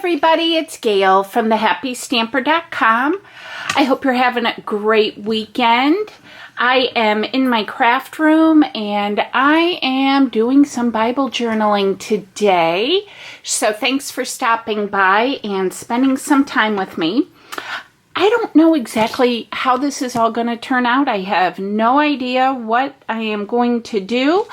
everybody, it's Gail from thehappystamper.com. I hope you're having a great weekend. I am in my craft room and I am doing some Bible journaling today. So thanks for stopping by and spending some time with me. I don't know exactly how this is all going to turn out. I have no idea what I am going to do,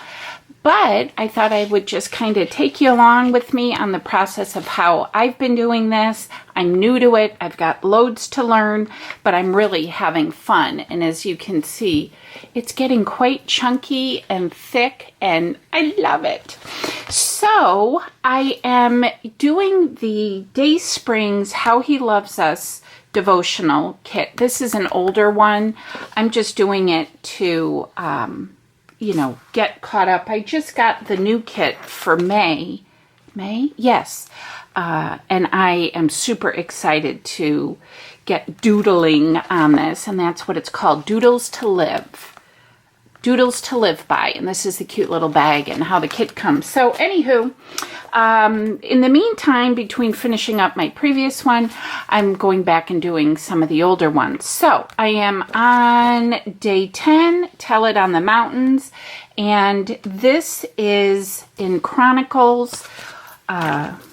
but I thought I would just kind of take you along with me on the process of how I've been doing this. I'm new to it. I've got loads to learn, but I'm really having fun. And as you can see, it's getting quite chunky and thick, and I love it. So I am doing the Daysprings How He Loves Us devotional kit. This is an older one. I'm just doing it to get caught up. I just got the new kit for May. Yes. And I am super excited to get doodling on this, and that's what it's called, Doodles to Live. Doodles to Live By, and this is the cute little bag and how the kit comes. So anywho, in the meantime, between finishing up my previous one, I'm going back and doing some of the older ones. So I am on day 10, Tell It on the Mountains, and this is in Chronicles,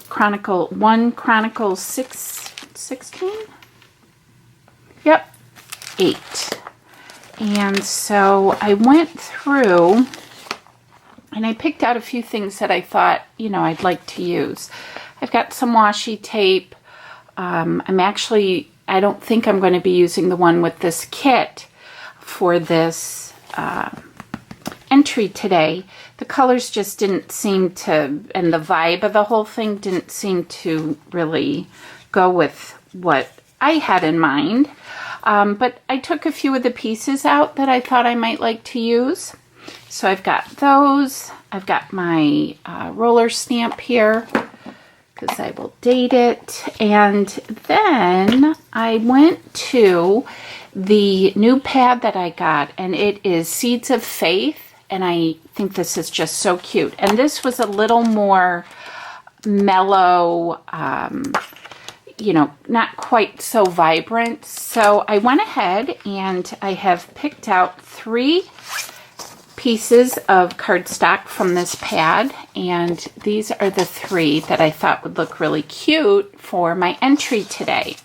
Chronicles 16? Yep, 8. And so I went through and I picked out a few things that I thought, I'd like to use. I've got some washi tape. I don't think I'm going to be using the one with this kit for this entry today. The colors just didn't seem to, and the vibe of the whole thing didn't seem to really go with what I had in mind. But I took a few of the pieces out that I thought I might like to use. So I've got those. I've got my roller stamp here because I will date it. And then I went to the new pad that I got, and it is Seeds of Faith. And I think this is just so cute. And this was a little more mellow, not quite so vibrant. So I went ahead and I have picked out 3 pieces of cardstock from this pad, and these are the 3 that I thought would look really cute for my entry today.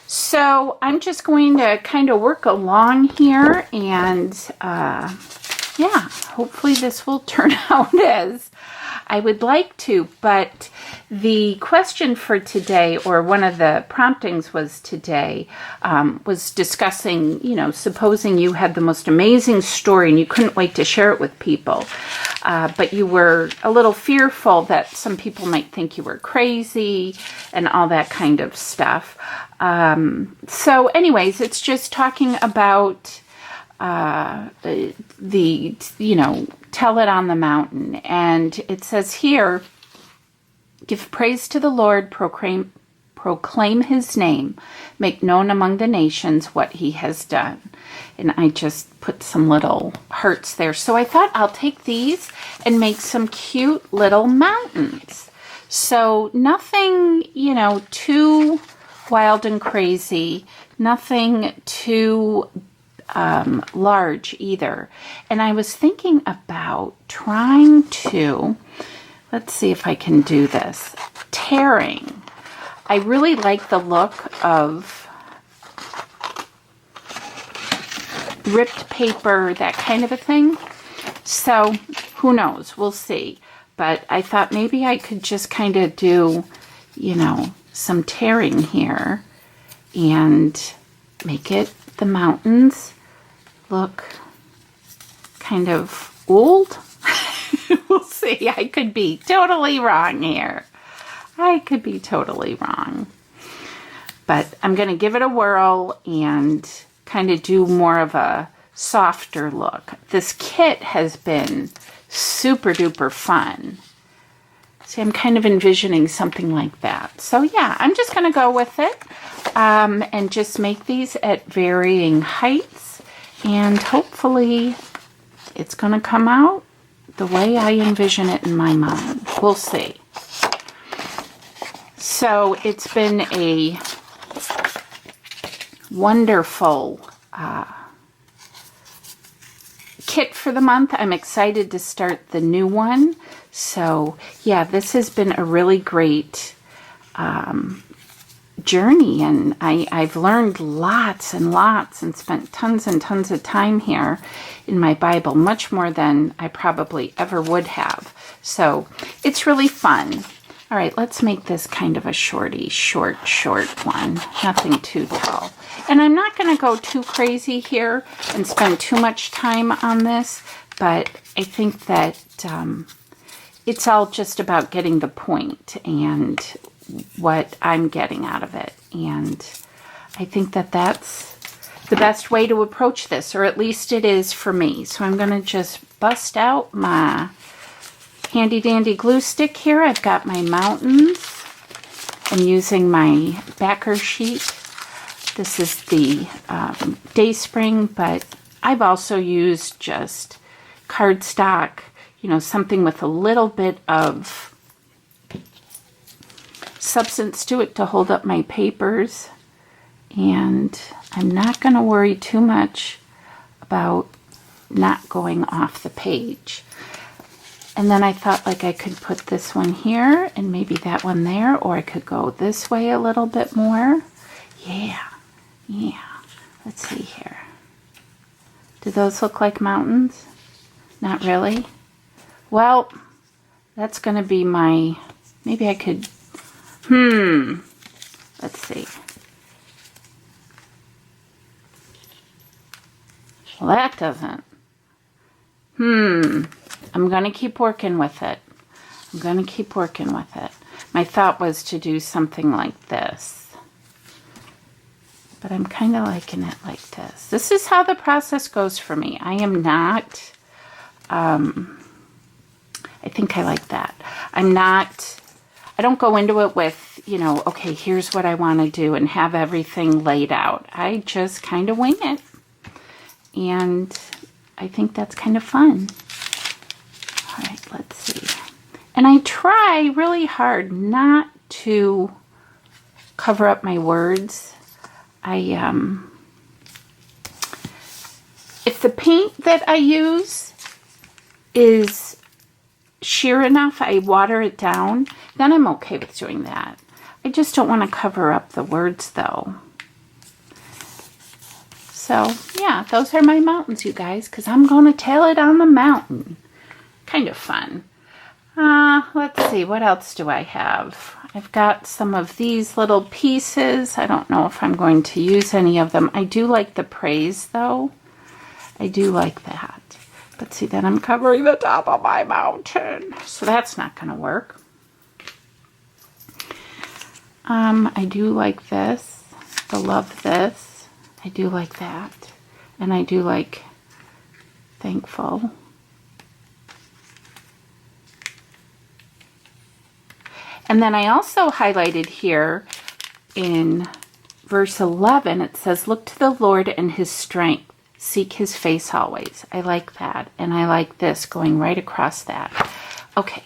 So I'm just going to kind of work along here, and hopefully this will turn out as I would like to. But the question for today, or one of the promptings was today, was discussing, supposing you had the most amazing story and you couldn't wait to share it with people, but you were a little fearful that some people might think you were crazy and all that kind of stuff. So anyways, it's just talking about Tell It on the Mountain. And it says here, give praise to the Lord, proclaim his name, make known among the nations what he has done. And I just put some little hearts there. So I thought I'll take these and make some cute little mountains. So nothing, too wild and crazy, nothing too large either. And I was thinking about trying to, let's see if I can do this, tearing. I really like the look of ripped paper, that kind of a thing. So who knows, we'll see. But I thought maybe I could just kind of do, some tearing here and make it the mountains look kind of old. We'll see. I could be totally wrong here. I could be totally wrong. But I'm going to give it a whirl and kind of do more of a softer look. This kit has been super duper fun. See, I'm kind of envisioning something like that. So yeah, I'm just going to go with it and just make these at varying heights. And hopefully it's going to come out the way I envision it in my mind. We'll see. So it's been a wonderful kit for the month. I'm excited to start the new one. So yeah, this has been a really great journey, and I've learned lots and lots and spent tons and tons of time here in my Bible, much more than I probably ever would have. So it's really fun. All right, let's make this kind of a short one. Nothing too tall. And I'm not going to go too crazy here and spend too much time on this, but I think that it's all just about getting the point and what I'm getting out of it. And I think that that's the best way to approach this, or at least it is for me. So I'm going to just bust out my handy dandy glue stick here. I've got my mountains. I'm using my backer sheet. This is the Dayspring, but I've also used just cardstock, you know, something with a little bit of substance to it to hold up my papers. And I'm not going to worry too much about not going off the page. And then I thought like I could put this one here and maybe that one there, or I could go this way a little bit more. Yeah. Let's see here. Do those look like mountains? Not really. Well, that's going to be my, maybe I could, let's see. Well, that doesn't. I'm going to keep working with it. My thought was to do something like this. But I'm kind of liking it like this. This is how the process goes for me. I am not, I think I like that. I don't go into it with, you know, okay, here's what I want to do and have everything laid out. I just kind of wing it. And I think that's kind of fun. All right, let's see. And I try really hard not to cover up my words. If the paint that I use is sheer enough, I water it down, then I'm okay with doing that. I just don't want to cover up the words though. So yeah, those are my mountains, you guys, because I'm going to tell it on the mountain. Kind of fun. Let's see, what else do I have? I've got some of these little pieces. I don't know if I'm going to use any of them. I do like the praise though. I do like that. But see, then I'm covering the top of my mountain. So that's not going to work. I do like this. I love this. I do like that. And I do like thankful. And then I also highlighted here in verse 11, it says, look to the Lord and his strength. Seek his face always. I like that. And I like this going right across that. Okay.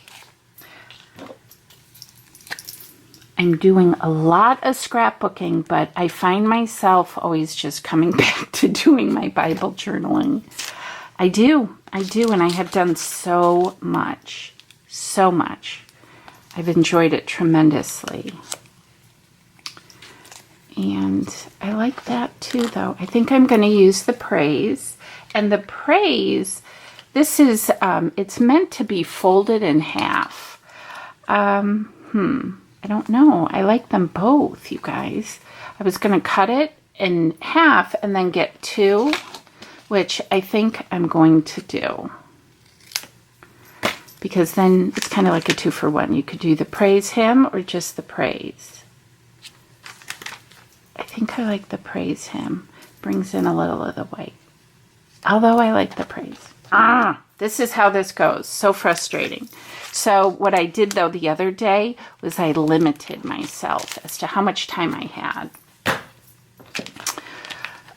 I'm doing a lot of scrapbooking, but I find myself always just coming back to doing my Bible journaling. I do, and I have done so much. I've enjoyed it tremendously. And I like that too, though. I think I'm going to use the praise. And the praise, this is, it's meant to be folded in half. I don't know. I like them both, you guys. I was going to cut it in half and then get two, which I think I'm going to do. Because then it's kind of like a 2-for-1. You could do the praise hymn or just the praise. I think I like the praise hymn. Brings in a little of the white. Although I like the praise. This is how this goes. So frustrating. So what I did though the other day was I limited myself as to how much time I had.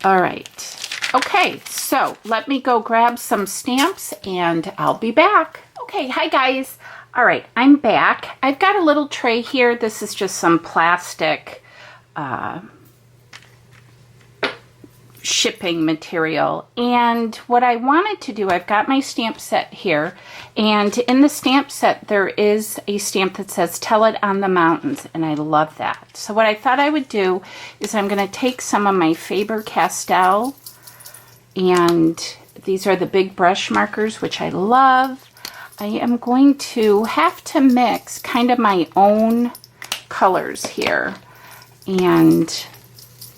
All right. Okay, so let me go grab some stamps and I'll be back. Okay, hi guys. All right, I'm back. I've got a little tray here. This is just some plastic shipping material. And what I wanted to do, I've got my stamp set here. And in the stamp set, there is a stamp that says, "Tell it on the mountains." And I love that. So what I thought I would do is I'm going to take some of my Faber-Castell, and these are the big brush markers, which I love. I am going to have to mix kind of my own colors here and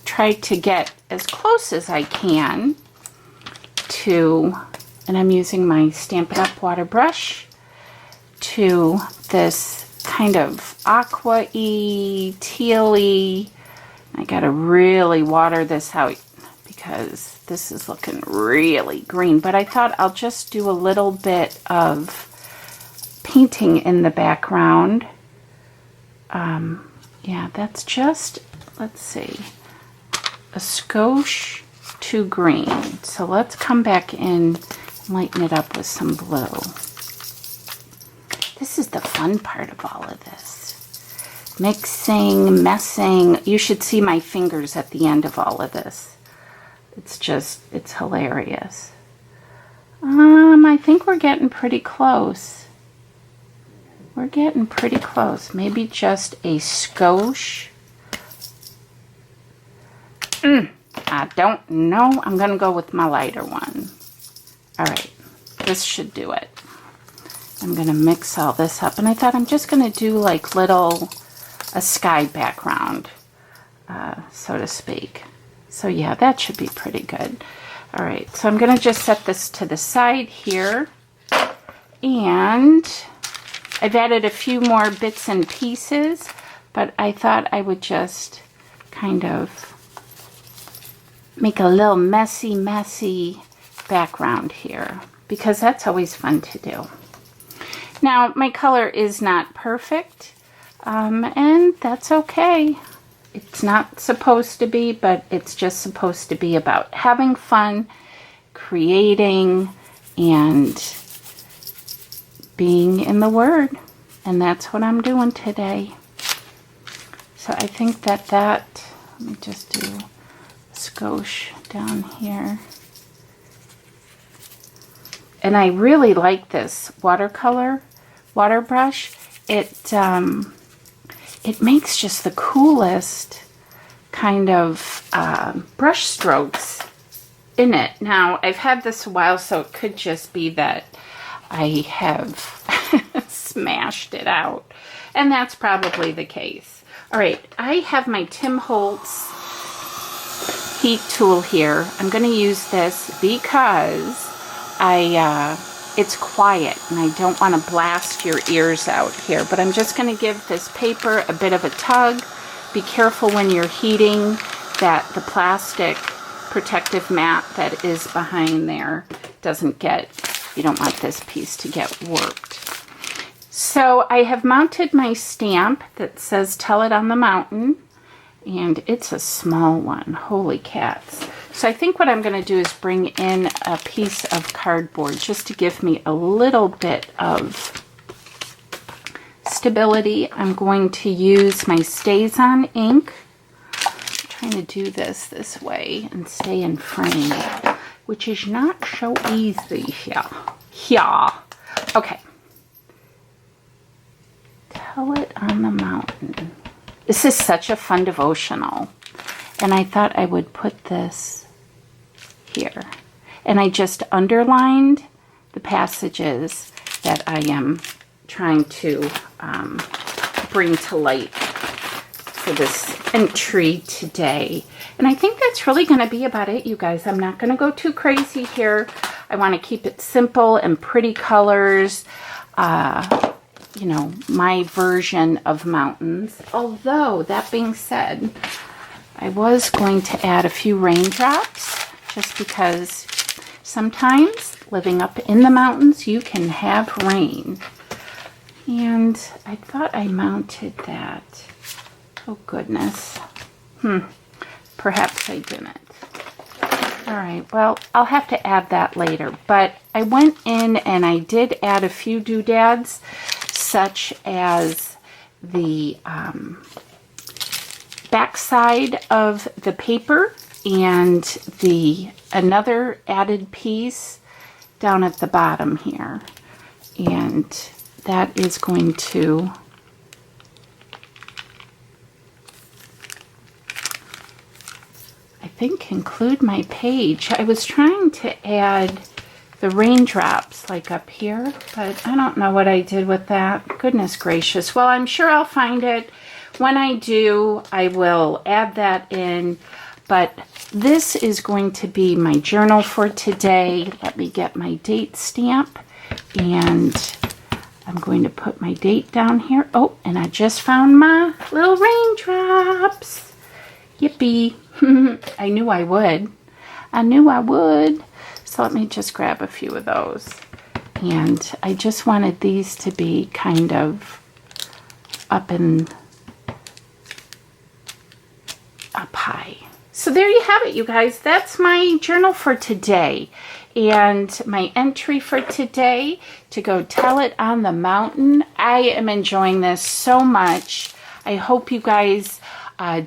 try to get as close as I can to, and I'm using my Stampin' Up! Water brush, to this kind of aqua-y, teal-y. I gotta really water this out because this is looking really green, but I thought I'll just do a little bit of painting in the background. Yeah, that's just, let's see, a skosh too green. So let's come back in and lighten it up with some blue. This is the fun part of all of this. Mixing, messing. You should see my fingers at the end of all of this. It's just, it's hilarious. I think we're getting pretty close. We're getting pretty close. Maybe just a skosh. I don't know. I'm going to go with my lighter one. All right. This should do it. I'm going to mix all this up. And I thought I'm just going to do like a sky background, so to speak. So yeah, that should be pretty good. All right, so I'm gonna just set this to the side here. And I've added a few more bits and pieces, but I thought I would just kind of make a little messy background here, because that's always fun to do. Now, my color is not perfect, and that's okay. It's not supposed to be, but it's just supposed to be about having fun, creating, and being in the Word. And that's what I'm doing today. So I think that, let me just do a skosh down here. And I really like this watercolor water brush. It makes just the coolest kind of brush strokes in it. Now, I've had this a while, so it could just be that I have smashed it out. And that's probably the case. All right, I have my Tim Holtz heat tool here. I'm going to use this because it's quiet and I don't want to blast your ears out here, but I'm just going to give this paper a bit of a tug. Be careful when you're heating that the plastic protective mat that is behind there doesn't get, you don't want this piece to get warped. So I have mounted my stamp that says "Tell It on the Mountain," and it's a small one. Holy cats. So I think what I'm going to do is bring in a piece of cardboard just to give me a little bit of stability. I'm going to use my Stays On ink. I'm trying to do this way and stay in frame, which is not so easy here. Okay. Tell It on the Mountain. This is such a fun devotional. And I thought I would put this here. And I just underlined the passages that I am trying to bring to light for this entry today. And I think that's really going to be about it, you guys. I'm not going to go too crazy here. I want to keep it simple and pretty colors. You know, my version of mountains. Although, that being said, I was going to add a few raindrops just because sometimes living up in the mountains, you can have rain. And I thought I mounted that. Oh, goodness. Perhaps I didn't. All right, well, I'll have to add that later, but I went in and I did add a few doodads, such as the back side of the paper and another added piece down at the bottom here. And that is going to conclude my page. I was trying to add the raindrops like up here, but I don't know what I did with that. Goodness gracious. Well, I'm sure I'll find it. When I do, I will add that in. But this is going to be my journal for today. Let me get my date stamp, and I'm going to put my date down here. Oh, and I just found my little raindrops. Yippee. I knew I would. I knew I would. So let me just grab a few of those. And I just wanted these to be kind of up high. So there you have it, you guys. That's my journal for today. And my entry for today, to go tell it on the mountain. I am enjoying this so much. I hope you guys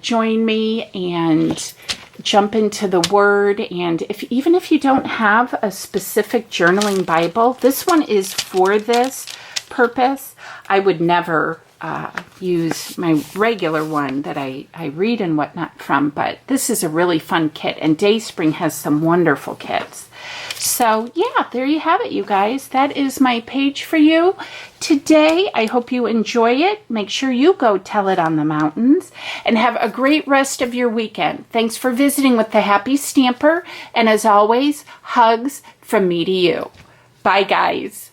join me and jump into the Word. And even if you don't have a specific journaling Bible, this one is for this purpose. I would never use my regular one that I read and whatnot from, but this is a really fun kit, and Dayspring has some wonderful kits. So yeah, there you have it, you guys. That is my page for you today. I hope you enjoy it. Make sure you go tell it on the mountains, and have a great rest of your weekend. Thanks for visiting with the Happy Stamper, and as always, hugs from me to you. Bye, guys.